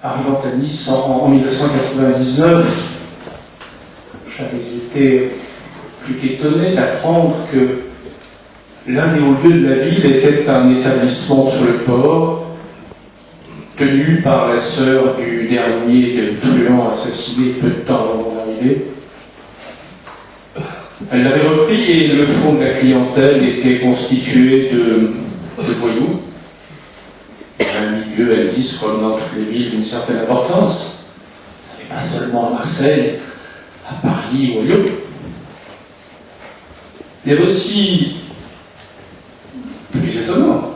arrivant à Nice en 1999, j'avais été plus qu'étonné d'apprendre que l'un des hauts lieux de la ville était un établissement sur le port, tenu par la sœur du dernier des truands assassinés peu de temps avant mon arrivée. Elle l'avait repris et le fond de la clientèle était constitué de voyous. Un milieu à Nice, comme dans toutes les villes, d'une certaine importance. Ça n'est pas seulement à Marseille, à Paris ou à Lyon. Il y avait aussi, plus étonnant,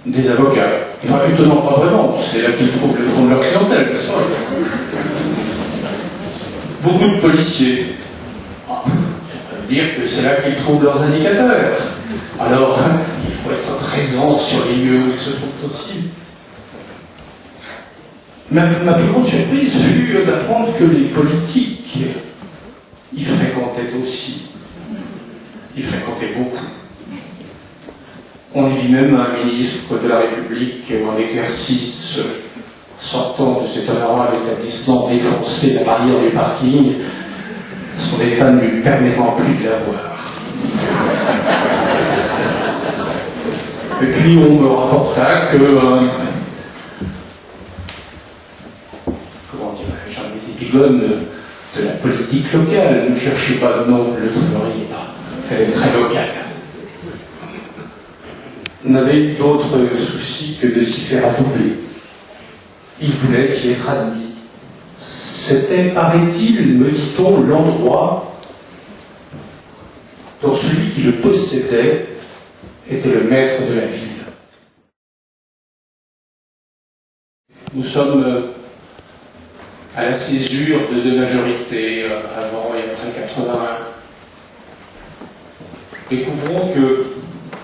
des avocats. Enfin, étonnant, pas vraiment, c'est là qu'ils trouvent le fond de leur clientèle, n'est-ce pas? Beaucoup de policiers. Ça veut dire que c'est là qu'ils trouvent leurs indicateurs. Alors, il faut être présent sur les lieux où ils se trouvent aussi. Ma plus grande surprise fut d'apprendre que les politiques y fréquentaient aussi. Y fréquentaient beaucoup. On y vit même un ministre de la République en exercice sortant de cet honorable établissement défoncer la barrière du parking, son état ne lui permettant plus de la voir. Et puis on me rapporta que, comment dirais-je, des épigones de la politique locale. Ne cherchez pas de nom, le trouveriez pas. Elle est très locale. On n'avait eu d'autre souci que de s'y faire adouber. Il voulait y être admis. C'était, paraît-il, me dit-on, l'endroit dont celui qui le possédait était le maître de la ville. Nous sommes à la césure de deux majorités, avant et après 81. Découvrons que,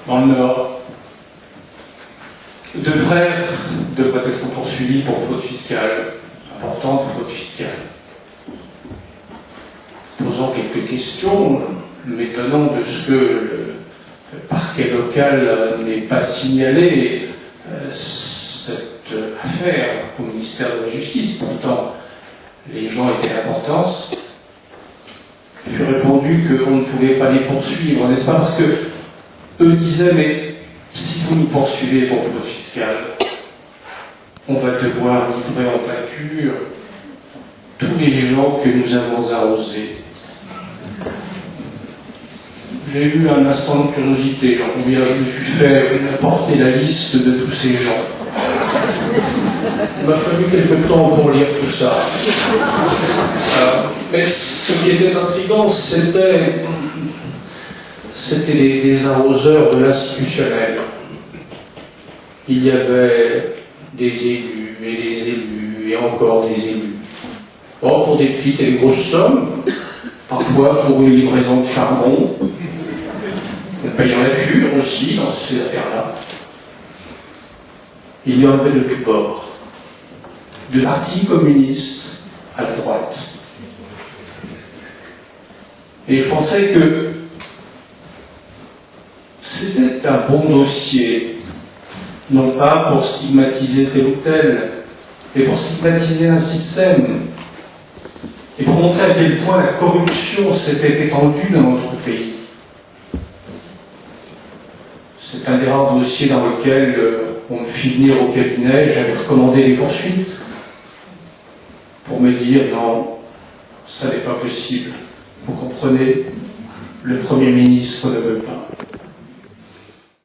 dans le Nord, deux frères devraient être poursuivis pour fraude fiscale, importante fraude fiscale. Posant quelques questions, m'étonnant de ce que le parquet local n'ait pas signalé cette affaire au ministère de la Justice, pourtant les gens étaient d'importance, fut répondu qu'on ne pouvait pas les poursuivre, n'est-ce pas? Parce que eux disaient, mais si vous nous poursuivez pour fraude fiscale, on va devoir livrer en pâture tous les gens que nous avons arrosés. J'ai eu un instant de curiosité, j'en conviens, je me suis fait porter la liste de tous ces gens. Il m'a fallu quelque temps pour lire tout ça. Mais ce qui était intriguant, c'était des arroseurs de l'institutionnel. Il y avait des élus, et des élus, et encore des élus. Or, pour des petites et des grosses sommes, parfois pour une livraison de charbon, on paye en nature aussi dans ces affaires-là. Il y en avait de tous bords. De parti communiste à la droite. Et je pensais que c'était un bon dossier, non pas pour stigmatiser tel ou tel, mais pour stigmatiser un système, et pour montrer à quel point la corruption s'était étendue dans notre pays. C'est un des rares dossiers dans lequel on me fit venir au cabinet, j'avais recommandé les poursuites, pour me dire non, ça n'est pas possible. Vous comprenez, le Premier ministre ne veut pas.